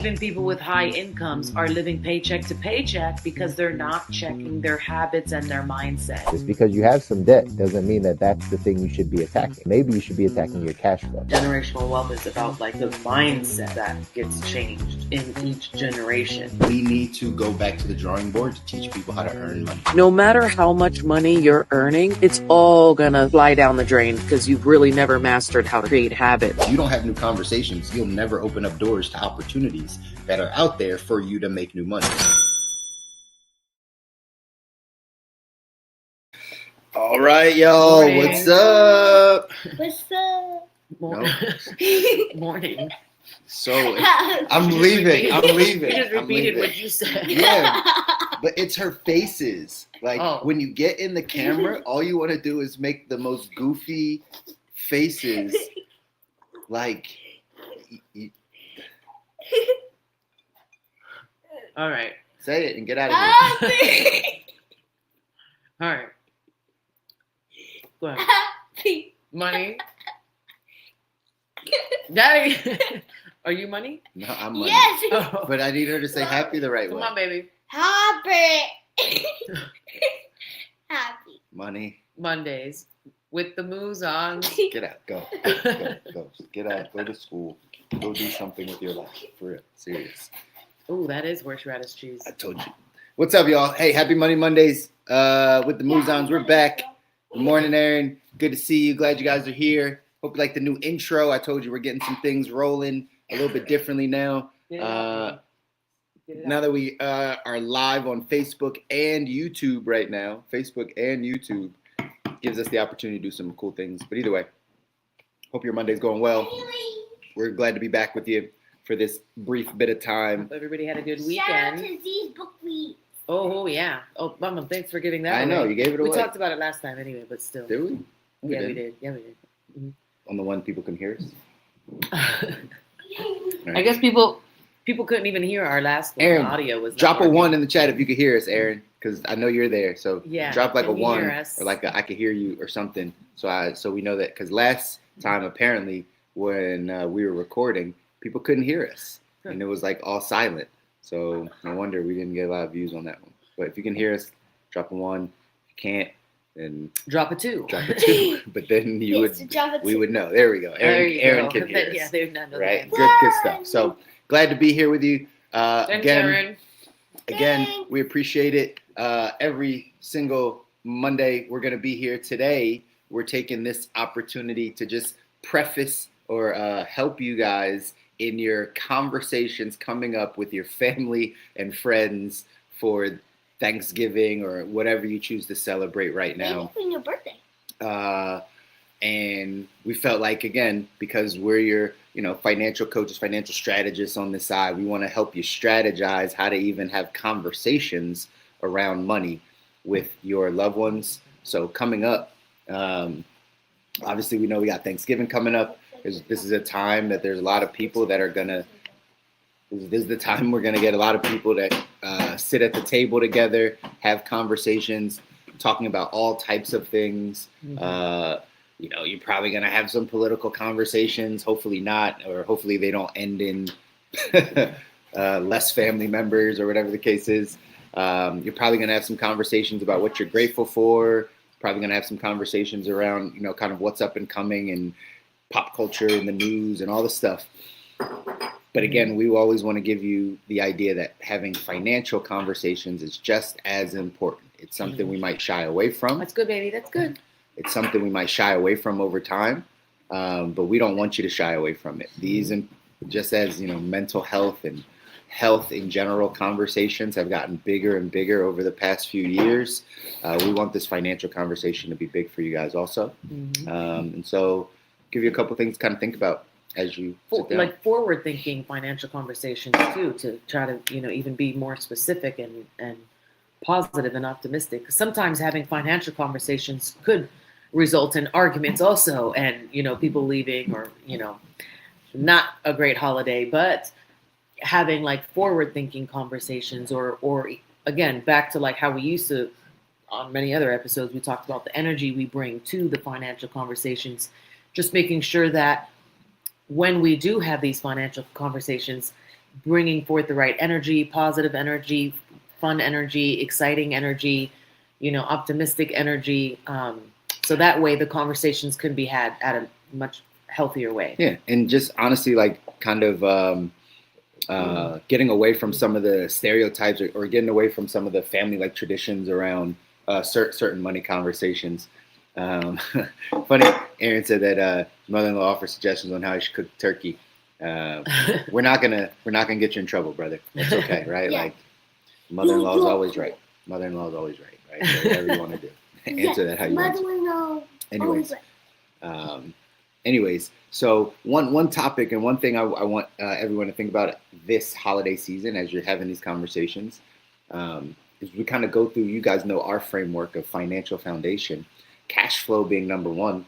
Even people with high incomes are living paycheck to paycheck because they're not checking their habits and their mindset. Just because you have some debt doesn't mean that that's the thing you should be attacking. Maybe you should be attacking your cash flow. Generational wealth is about like the mindset that gets changed in each generation. We need to go back to the drawing board to teach people how to earn money. No matter how much money you're earning, it's all gonna fly down the drain because you've really never mastered how to create habits. If you don't have new conversations, you'll never open up doors to opportunities that are out there for you to make new money. All right, y'all. Morning. What's up? What's up? Morning. So I'm leaving. You just I'm repeated leaving. what you said. Yeah, but it's her faces. Like Oh. when you get in the camera, all you want to do is make the most goofy faces. Like, All right. say it and get out of here. All right. Go ahead. Money. Daddy. Are you money? No, I'm money. Yes. Oh. But I need her to say happy the right Come way. on, baby. Happy. Happy. Money. Mondays with the Mouzons. Get out. Go. Go. Get out. Go to school. Go do something with your life. For real. Serious. Ooh, that is horseradish cheese. I told you. What's up, y'all? Hey, happy Money Mondays with the Mouzons. We're back. Good morning, Aaron. Good to see you. Glad you guys are here. Hope you like the new intro. I told you we're getting some things rolling a little bit differently now. Get it out, baby. Now that we are live on Facebook and YouTube right now, Facebook and YouTube gives us the opportunity to do some cool things. But either way, hope your Monday's going well. We're glad to be back with you for this brief bit of time. Hope everybody had a good Shout out weekend. to Z's book week. Oh, yeah. Oh, Mama, thanks for giving that I away. know, you gave it We away. talked about it last time anyway, but still. Did we? We did. Yeah, we did. On the one people can hear us. I guess people couldn't even hear our last one. Aaron, The audio was not Drop a working. 1 in the chat if you could hear us, Aaron, because I know you're there. So Yeah, drop like a can you 1 hear us? or like I could hear you or something. So we know that, because last time apparently when we were recording, people couldn't hear us and it was like all silent. So no wonder we didn't get a lot of views on that one. But if you can hear us, drop a 1. If you can't, then Drop a 2. drop a 2. But then we would know. There we go. Aaron can hear us. Yeah, they're not Right? Good stuff. So glad to be here with you. Thanks, Aaron. Again, we appreciate it. Every single Monday, we're going to be here. Today, we're taking this opportunity to just preface or help you guys in your conversations coming up with your family and friends for Thanksgiving or whatever you choose to celebrate right now. Maybe for your birthday. And we felt like, again, because we're your financial coaches, financial strategists on this side, we want to help you strategize how to even have conversations around money with your loved ones. So coming up, obviously we know we got Thanksgiving coming up. This is a time that there's a lot of people that are gonna. This is the time we're gonna get a lot of people that sit at the table together, have conversations, talking about all types of things. You're probably going to have some political conversations, hopefully not, or hopefully they don't end in less family members or whatever the case is. You're probably going to have some conversations about what you're grateful for, probably going to have some conversations around, kind of what's up and coming and pop culture and the news and all this stuff. But again, we always want to give you the idea that having financial conversations is just as important. It's something we might shy away from. That's good, baby. That's good. It's something we might shy away from over time, but we don't want you to shy away from it. These, just as mental health and health in general conversations have gotten bigger and bigger over the past few years. We want this financial conversation to be big for you guys also. And so give you a couple things to kind of think about as you sit down. Like forward-thinking financial conversations too, to try to even be more specific and positive and optimistic. 'Cause sometimes having financial conversations could result in arguments also, and people leaving, or not a great holiday. But having like forward-thinking conversations, or again, back to like how we used to, on many other episodes, we talked about the energy we bring to the financial conversations, just making sure that when we do have these financial conversations, bringing forth the right energy, positive energy, fun energy, exciting energy, optimistic energy. So that way the conversations can be had at a much healthier way. Yeah, and just honestly, like kind of getting away from some of the stereotypes or getting away from some of the family like traditions around certain money conversations. Funny, Aaron said that mother-in-law offers suggestions on how you should cook turkey. We're not gonna get you in trouble, brother. That's okay, right? Yeah. Like mother-in-law is always right. Mother-in-law is always right, right? So whatever you want to do, answer that how you want to. Mother-in-law. Anyways, so one topic and one thing I want everyone to think about this holiday season as you're having these conversations is we kind of go through. You guys know our framework of financial foundation, cash flow being number one.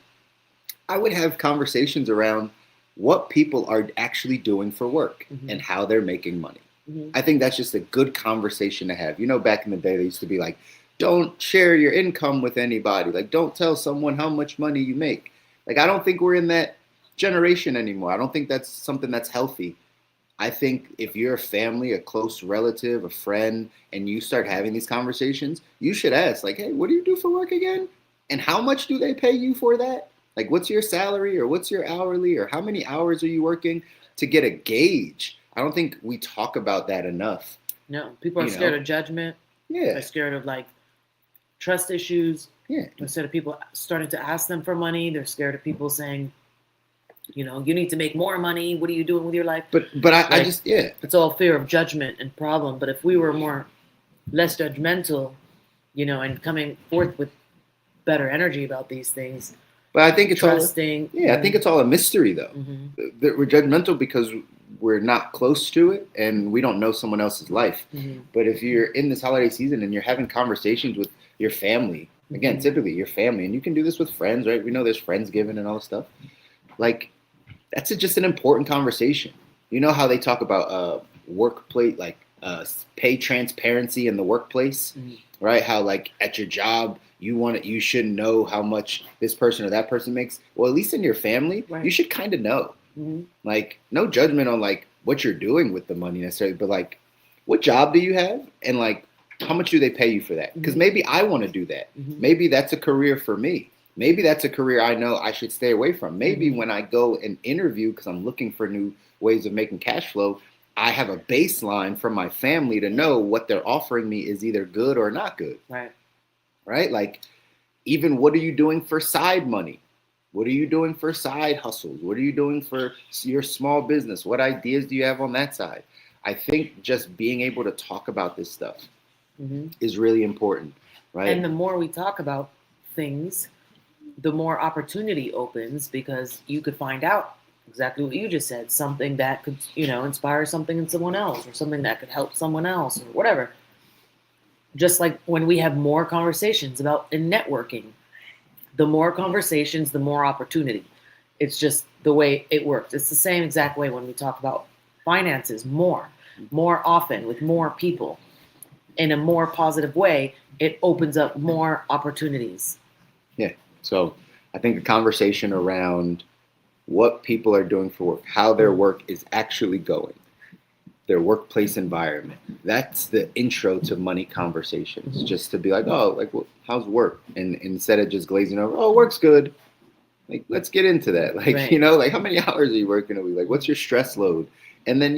I would have conversations around what people are actually doing for work and how they're making money. I think that's just a good conversation to have. Back in the day, they used to be like, don't share your income with anybody. Like, don't tell someone how much money you make. Like, I don't think we're in that generation anymore. I don't think that's something that's healthy. I think if you're a family, a close relative, a friend, and you start having these conversations, you should ask, like, hey, what do you do for work again? And how much do they pay you for that? Like, what's your salary or what's your hourly or how many hours are you working to get a gauge? I don't think we talk about that enough. No, people are scared of judgment. Yeah. They're scared of like trust issues. Yeah. Instead of people starting to ask them for money, they're scared of people saying, you need to make more money. What are you doing with your life? But I just, it's all fear of judgment and problem. But if we were less judgmental, and coming forth with better energy about these things. But I think it's trusting. I think it's all a mystery though. We're judgmental because we're not close to it and we don't know someone else's life. But if you're in this holiday season and you're having conversations with your family, again, typically your family, and you can do this with friends, right? We know there's Friendsgiving and all this stuff. Like, that's just an important conversation. You know how they talk about workplace, like pay transparency in the workplace, right? How like at your job, you should know how much this person or that person makes. Well, at least in your family, you should kind of know. Like, no judgment on like what you're doing with the money necessarily, but like, what job do you have? And like, how much do they pay you for that? Because maybe I want to do that. Maybe that's a career for me. Maybe that's a career I know I should stay away from. Maybe when I go and interview, because I'm looking for new ways of making cash flow, I have a baseline from my family to know what they're offering me is either good or not good. Right? Like, even what are you doing for side money? What are you doing for side hustles? What are you doing for your small business? What ideas do you have on that side? I think just being able to talk about this stuff is really important, right? And the more we talk about things, the more opportunity opens, because you could find out exactly what you just said, something that could, inspire something in someone else, or something that could help someone else, or whatever. Just like when we have more conversations in networking, the more conversations, the more opportunity. It's just the way it works. It's the same exact way when we talk about finances, more often with more people in a more positive way. It opens up more opportunities. Yeah. So I think the conversation around what people are doing for work, how their work is actually going, their workplace environment, that's the intro to money conversations. Just to be like, oh, like, well, how's work? And instead of just glazing over, oh, work's good. Like, let's get into that. Like, like how many hours are you working a week? Like, what's your stress load? And then,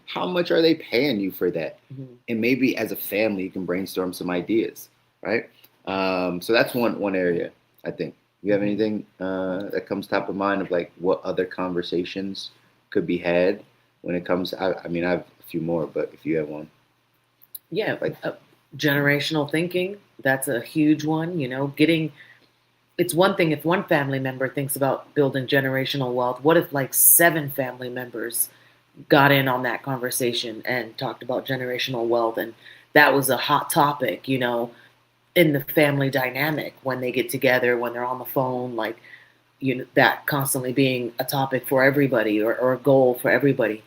how much are they paying you for that? And maybe as a family, you can brainstorm some ideas, right? So that's one area, I think. You have anything that comes top of mind of like what other conversations could be had when it comes? I mean, I have a few more, but if you have one. Yeah, like generational thinking. That's a huge one. It's one thing if one family member thinks about building generational wealth. What if like 7 family members got in on that conversation and talked about generational wealth, and that was a hot topic, in the family dynamic when they get together, when they're on the phone, like, that constantly being a topic for everybody or a goal for everybody.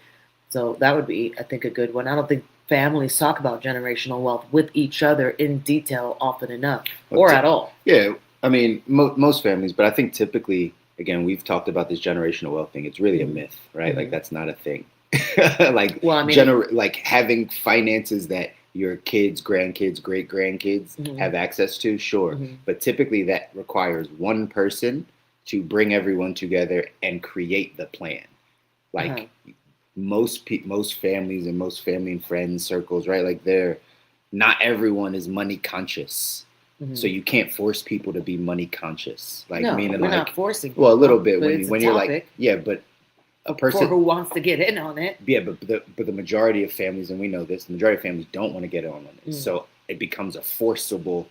So that would be, I think, a good one. I don't think families talk about generational wealth with each other in detail often enough, or at all. Yeah, I mean, most families, but I think typically, again, we've talked about this generational wealth thing. It's really a myth, right? Like, that's not a thing. like Well, I mean, like having finances that your kids, grandkids, great grandkids Mhm. have access to, sure. Mhm. But typically that requires one person to bring everyone together and create the plan. Like Uh-huh. most families and most family and friends circles, right? Like they're not everyone is money conscious. So Mhm. you can't force people to be money conscious. Like No, meaning we're like, not forcing well, a little people, bit but it's a when you're like, topic yeah, but a for person, who wants to get in on it. yeah, but the majority of families, and we know this, the majority of families don't want to get on it. Mm. So it becomes a forcible.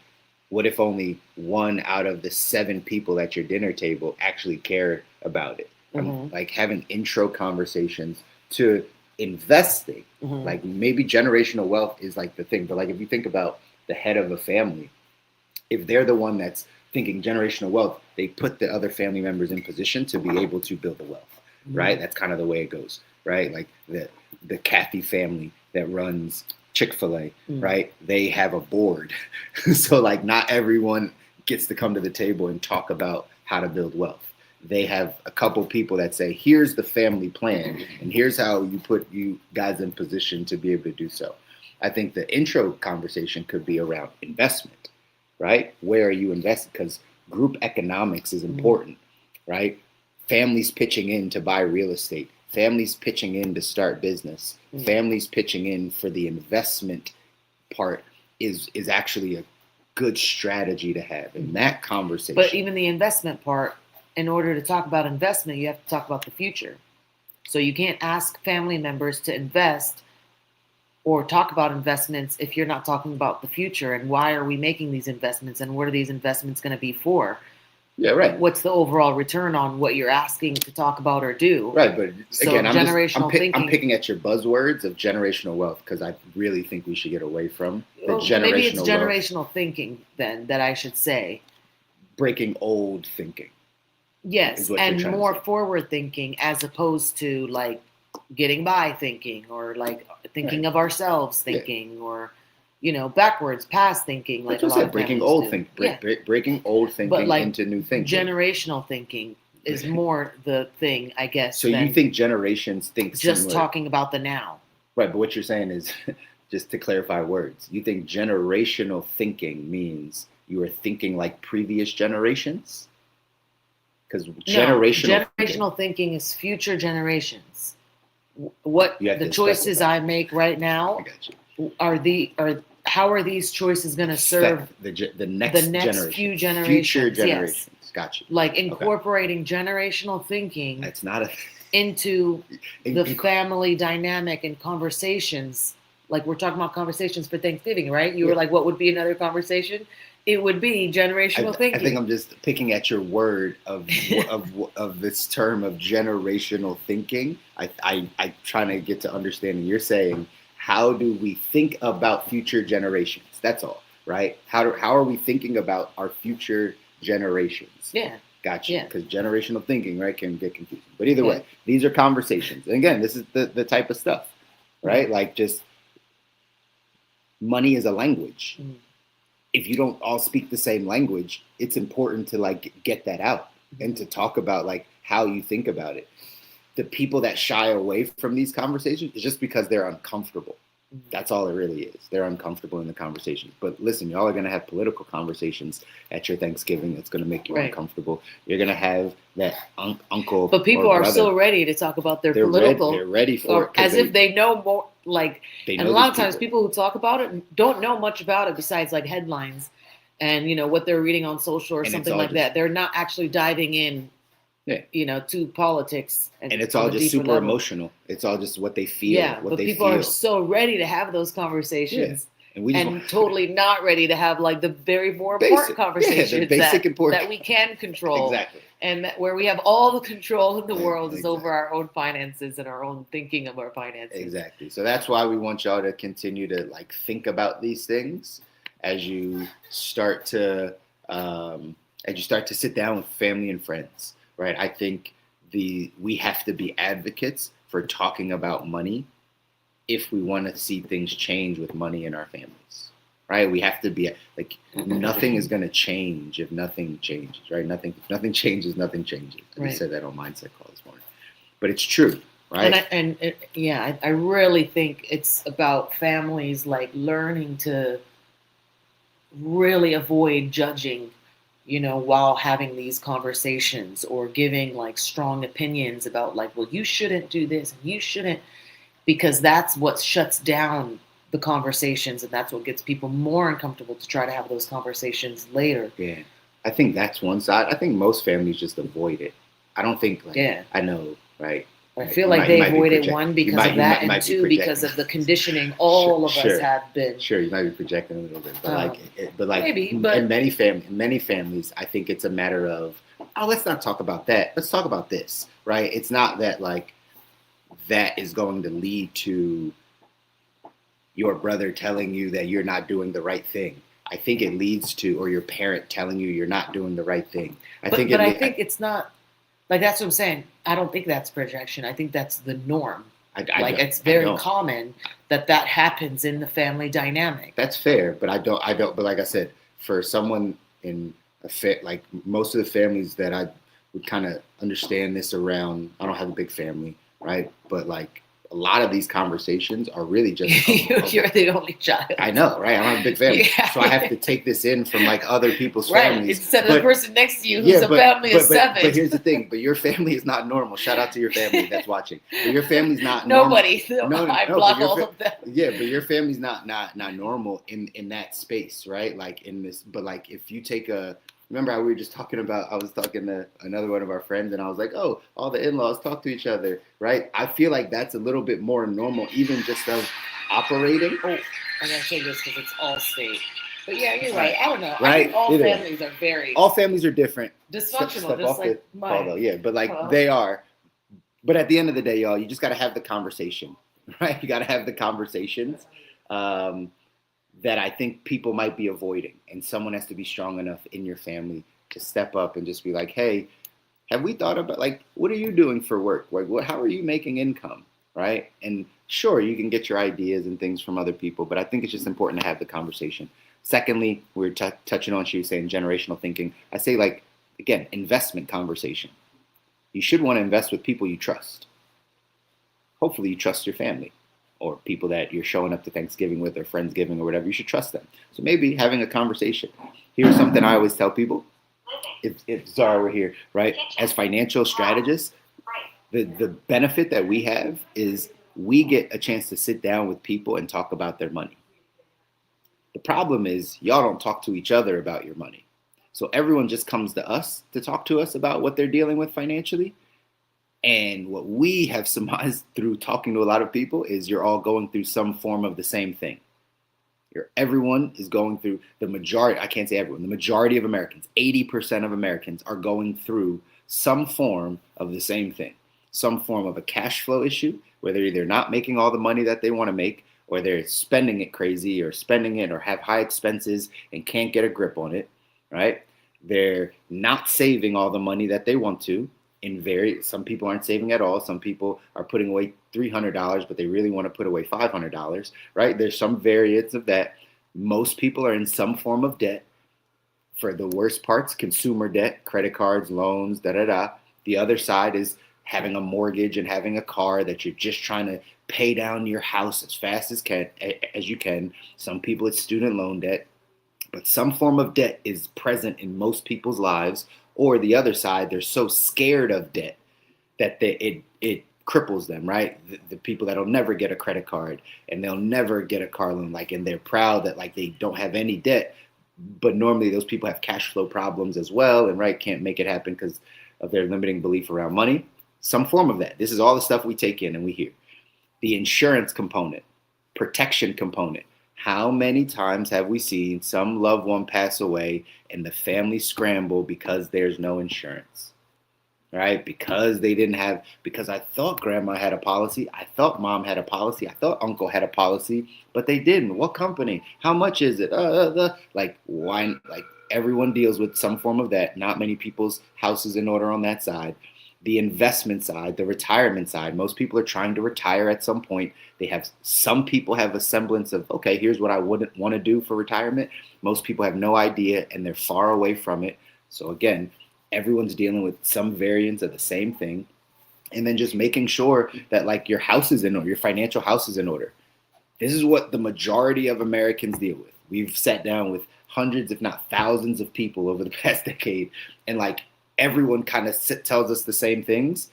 What if only one out of the 7 people at your dinner table actually care about it? Mhm. Like having intro conversations to investing. Mhm. Like maybe generational wealth is like the thing, but like if you think about the head of a family, if they're the one that's thinking generational wealth, they put the other family members in position to be able to build the wealth, right? That's kind of the way it goes, right? Like the Kathy family that runs Chick-fil-A, Mm. right? They have a board. So like not everyone gets to come to the table and talk about how to build wealth. They have a couple people that say, here's the family plan, and here's how you put you guys in position to be able to do so. I think the intro conversation could be around investment, right? Where are you invested? Because group economics is important, right? Families pitching in to buy real estate, families pitching in to start business, families pitching in for the investment part is actually a good strategy to have in that conversation. But even the investment part, in order to talk about investment, you have to talk about the future. So you can't ask family members to invest or talk about investments if you're not talking about the future and why are we making these investments and what are these investments going to be for? Yeah, right. What's the overall return on what you're asking to talk about or do? Right, but again, generational thinking. I'm picking at your buzzwords of generational wealth because I really think we should get away from the generational maybe it's wealth. generational thinking then that I should say. Breaking old thinking. Yes, and more forward thinking as opposed to like getting by thinking or like thinking of ourselves thinking or backwards past thinking like a lot of breaking old thinking breaking old thinking like, into new thinking. Generational thinking is more the thing, I guess. So you think generations think just similar. talking about the now. Right, but what you're saying is just to clarify words. You think generational thinking means you are thinking like previous generations? Because generational thinking is future generations. What the choices I make right now are how are these choices going to serve the next few generations? Future generations. Yes. Gotcha. Like incorporating generational thinking. That's not into the family dynamic and conversations. Like we're talking about conversations for Thanksgiving, right? You were like, what would be another conversation? It would be generational thinking. I think I'm just picking at your word of this term of generational thinking. I'm trying to get to understanding. You're saying, how do we think about future generations? That's all, right? How are we thinking about our future generations? Yeah. Gotcha. Because generational thinking, right, can get confusing. But either way, these are conversations. And again, this is the type of stuff, right? Like just money is a language. Mm-hmm. If you don't all speak the same language, it's important to like get that out and to talk about like how you think about it. The people that shy away from these conversations is just because they're uncomfortable. That's all it really is. They're uncomfortable in the conversations. But listen, y'all are going to have political conversations at your Thanksgiving that's going to make you uncomfortable. You're going to have that uncle. But people are so ready to talk about their political. They're ready for it. As if they know more. Like, and a lot of times people who talk about it don't know much about it besides like headlines and, what they're reading on social or something like that. They're not actually diving in. To politics. And it's all just super emotional. It's all just what they feel. Yeah, but people are so ready to have those conversations. Yeah. And totally not ready to have like the very more important conversations that we can control. Exactly. And where we have all the control in the world is over our own finances and our own thinking of our finances. Exactly. So that's why we want y'all to continue to like think about these things as you start to sit down with family and friends. Right, I think we have to be advocates for talking about money if we want to see things change with money in our families. Right, we have to be like nothing is going to change if nothing changes. Right, if nothing changes, nothing changes. I said that on Mindset Call this morning, but it's true. right? I really think it's about families like learning to really avoid judging, while having these conversations or giving like strong opinions about like, well, you shouldn't do this and you shouldn't, because that's what shuts down the conversations and that's what gets people more uncomfortable to try to have those conversations later. Yeah. I think that's one side. I think most families just avoid it. I don't think like Yeah. I know, right? I feel like they avoided one because of that, and two because projecting. of the conditioning all of us have been. Sure, you might be projecting a little bit, but maybe, in many families, I think it's a matter of, oh, let's not talk about that. Let's talk about this, right? It's not that like that is going to lead to your brother telling you that you're not doing the right thing. I think it leads to, or your parent telling you you're not doing the right thing. I think it's not. Like, that's what I'm saying. I don't think that's projection. I think that's the norm. It's very common that happens in the family dynamic. That's fair, but I don't. But like I said, for someone in like most of the families that I would kind of understand this around, I don't have a big family, right? But like a lot of these conversations are really just you're the only child. I know, right? I don't have a big family, so I have to take this in from like other people's families instead of the person next to you who's a family of seven. But here's the thing: but your family is not normal. Shout out to your family that's watching. But your family's not nobody. Normal. I block all of them. Yeah, but your family's not normal in that space, right? Like in this, but like if you take a. Remember how we were just talking about, I was talking to another one of our friends and I was like, oh, all the in-laws talk to each other, right? I feel like that's a little bit more normal, even just of operating. Oh, I'm going to say this because it's all state. But yeah, you're right. I don't know. Right? I think all families are very... All families are different. Dysfunctional, just like mine. Yeah, but like they are. But at the end of the day, y'all, you just got to have the conversation, right? You got to have the conversations. That I think people might be avoiding. And someone has to be strong enough in your family to step up and just be like, hey, have we thought about, like, what are you doing for work? Like, how are you making income, right? And sure, you can get your ideas and things from other people, but I think it's just important to have the conversation. Secondly, we're touching on, she was saying generational thinking. I say, like, again, investment conversation. You should want to invest with people you trust. Hopefully you trust your family. Or people that you're showing up to Thanksgiving with or Friendsgiving or whatever, you should trust them. So maybe having a conversation. Here's something I always tell people. If Zara were here, right? As financial strategists, the benefit that we have is we get a chance to sit down with people and talk about their money. The problem is y'all don't talk to each other about your money. So everyone just comes to us to talk to us about what they're dealing with financially. And what we have surmised through talking to a lot of people is you're all going through some form of the same thing. Everyone is going through, the majority, I can't say everyone, the majority of Americans, 80% of Americans are going through some form of the same thing. Some form of a cash flow issue, where they're either not making all the money that they want to make, or they're spending it crazy, or spending it, or have high expenses and can't get a grip on it, right? They're not saving all the money that they want to. Some people aren't saving at all. Some people are putting away $300, but they really want to put away $500, right? There's some variance of that. Most people are in some form of debt. For the worst parts, consumer debt, credit cards, loans, The other side is having a mortgage and having a car that you're just trying to pay down your house as fast as you can. Some people, it's student loan debt. But some form of debt is present in most people's lives. Or the other side, they're so scared of debt that it cripples them, right? The people that'll never get a credit card and they'll never get a car loan, and they're proud that they don't have any debt. But normally those people have cash flow problems as well, and can't make it happen because of their limiting belief around money. Some form of that. This is all the stuff we take in and we hear. The insurance component, protection component. How many times have we seen some loved one pass away and the family scramble because there's no insurance, right? Because I thought grandma had a policy. I thought mom had a policy. I thought uncle had a policy, but they didn't. What company? How much is it? Why? Everyone deals with some form of that. Not many people's house is in order on that side. The investment side, the retirement side. Most people are trying to retire at some point. Some people have a semblance of, okay, here's what I wouldn't want to do for retirement. Most people have no idea and they're far away from it. So again, everyone's dealing with some variance of the same thing. And then just making sure that like your house is in order, your financial house is in order. This is what the majority of Americans deal with. We've sat down with hundreds, if not thousands of people over the past decade. And like everyone kind of tells us the same things.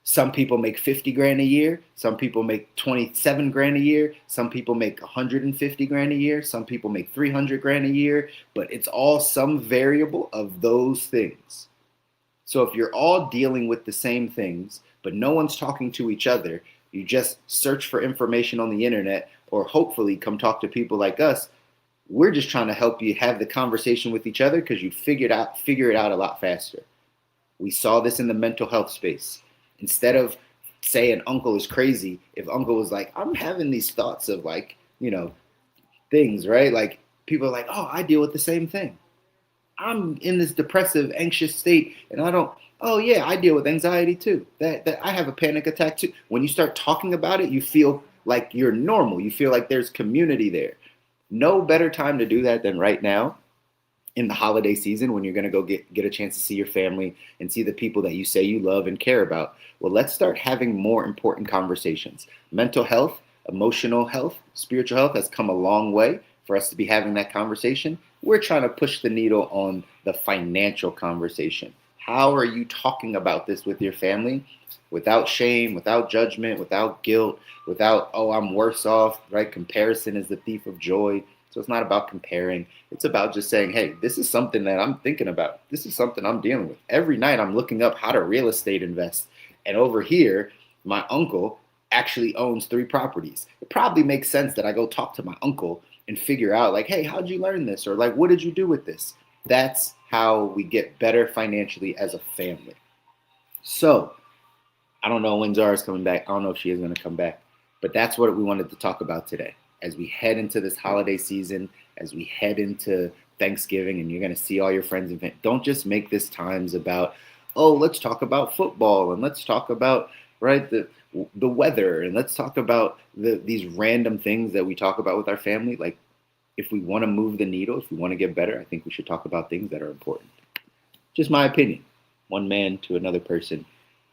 Some people make 50 grand a year. Some people make 27 grand a year. Some people make 150 grand a year. Some people make 300 grand a year. But it's all some variable of those things. So if you're all dealing with the same things, but no one's talking to each other, you just search for information on the internet or hopefully come talk to people like us. We're just trying to help you have the conversation with each other because you figure it out a lot faster. We saw this in the mental health space. Instead of saying uncle is crazy, if uncle was like, I'm having these thoughts of like, things, right? Like people are like, oh, I deal with the same thing. I'm in this depressive, anxious state and oh yeah, I deal with anxiety too. That I have a panic attack too. When you start talking about it, you feel like you're normal. You feel like there's community there. No better time to do that than right now in the holiday season when you're going to go get a chance to see your family and see the people that you say you love and care about. Well, let's start having more important conversations. Mental health, emotional health, spiritual health has come a long way for us to be having that conversation. We're trying to push the needle on the financial conversation. How are you talking about this with your family without shame, without judgment, without guilt, without, oh, I'm worse off, right? Comparison is the thief of joy. So it's not about comparing. It's about just saying, hey, this is something that I'm thinking about. This is something I'm dealing with. Every night I'm looking up how to real estate invest. And over here, my uncle actually owns 3 properties. It probably makes sense that I go talk to my uncle and figure out like, hey, how'd you learn this? Or like, what did you do with this? That's how we get better financially as a family. So I don't know when Zara's coming back. I don't know if she is going to come back, but that's what we wanted to talk about today. As we head into this holiday season, as we head into Thanksgiving and you're going to see all your friends, don't just make this times about, oh, let's talk about football and let's talk about, right, the weather and let's talk about these random things that we talk about with our family. Like if we want to move the needle, if we want to get better, I think we should talk about things that are important. Just my opinion, one man to another person,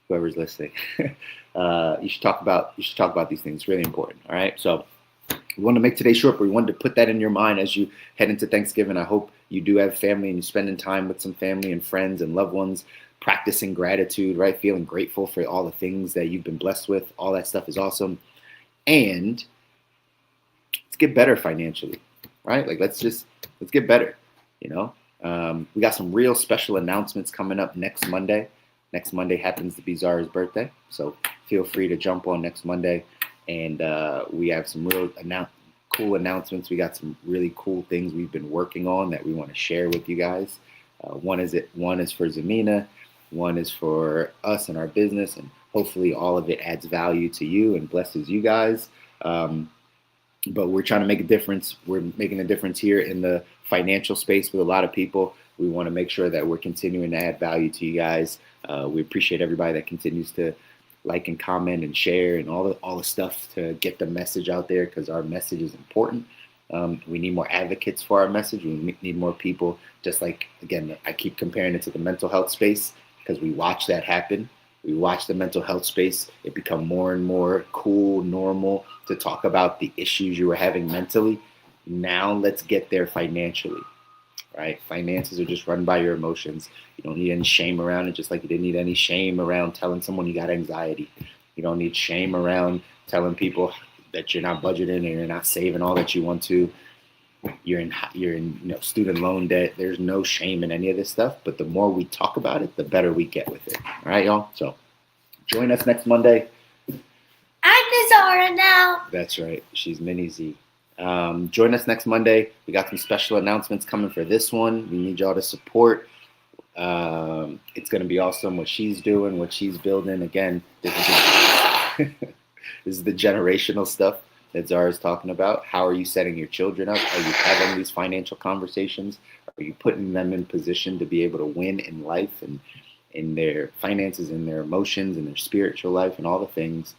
whoever's listening. You should talk about these things. It's really important. All right. So we want to make today short, but we wanted to put that in your mind as you head into Thanksgiving. I hope you do have family and you're spending time with some family and friends and loved ones, practicing gratitude, right? Feeling grateful for all the things that you've been blessed with. All that stuff is awesome. And let's get better financially, right? Like let's get better. We got some real special announcements coming up next Monday. Next Monday happens to be Zara's birthday. So feel free to jump on next Monday. And we have some real cool announcements. We got some really cool things we've been working on that we want to share with you guys. One is for Zamina, one is for us and our business, and hopefully all of it adds value to you and blesses you guys. But we're trying to make a difference. We're making a difference here in the financial space with a lot of people. We want to make sure that we're continuing to add value to you guys. We appreciate everybody that continues to like and comment and share and all the stuff to get the message out there because our message is important. We need more advocates for our message. We need more people, just like, again, I keep comparing it to the mental health space because we watch that happen. We watch the mental health space. It become more and more cool, normal to talk about the issues you were having mentally. Now let's get there financially, right? Finances are just run by your emotions. You don't need any shame around it, just like you didn't need any shame around telling someone you got anxiety. You don't need shame around telling people that you're not budgeting and you're not saving all that you want to. You're in student loan debt. There's no shame in any of this stuff. But the more we talk about it, the better we get with it. All right, y'all? So join us next Monday. I'm Zara now. That's right. She's Mini Z. Join us next Monday. We got some special announcements coming for this one. We need y'all to support. It's going to be awesome what she's doing, what she's building. Again, this is the generational stuff that Zara's talking about. How are you setting your children up? Are you having these financial conversations? Are you putting them in position to be able to win in life and in their finances, in their emotions, in their spiritual life, and all the things?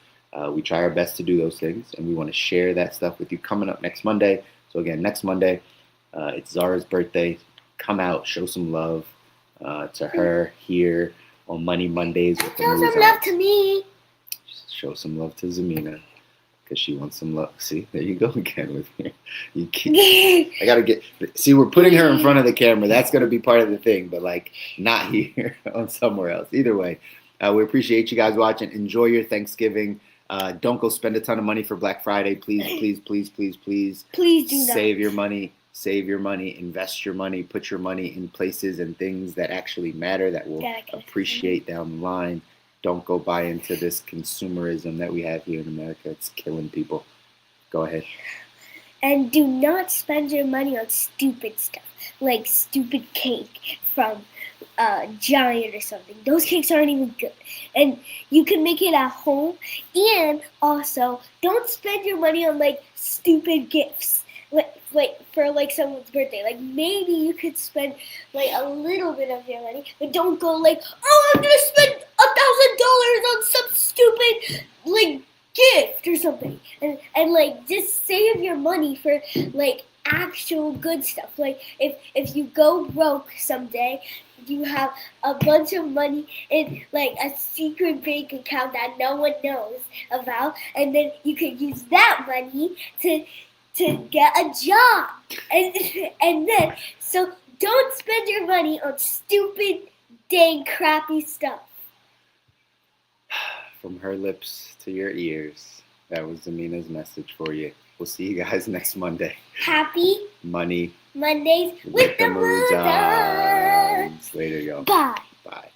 We try our best to do those things, and we want to share that stuff with you coming up next Monday. So again, next Monday, it's Zara's birthday. Come out, show some love to her here on Money Mondays with the Show some Mouzons. love to me. Show some love to Zamina because she wants some love. See, there you go again with me. You keep, I gotta get. See, we're putting her in front of the camera. That's gonna be part of the thing, but like not here, on somewhere else. Either way, we appreciate you guys watching. Enjoy your Thanksgiving. Don't go spend a ton of money for Black Friday. Please, please, please, please, please. Please do not. Save your money. Save your money. Invest your money. Put your money in places and things that actually matter, that will appreciate down the line. Don't go buy into this consumerism that we have here in America. It's killing people. Go ahead. And do not spend your money on stupid stuff, like stupid cake from Giant or something. Those cakes aren't even good. And you can make it at home. And also, don't spend your money on like stupid gifts. Like for like someone's birthday. Like maybe you could spend like a little bit of your money, but don't go like, oh, I'm gonna spend $1,000 on some stupid like gift or something. And like just save your money for like actual good stuff. Like if you go broke someday, you have a bunch of money in like a secret bank account that no one knows about, and then you could use that money to get a job. And then, so don't spend your money on stupid, dang, crappy stuff. From her lips to your ears, that was Zamina's message for you. We'll see you guys next Monday. Happy Money Mondays with the Mouzons. Later, y'all. Bye. Bye.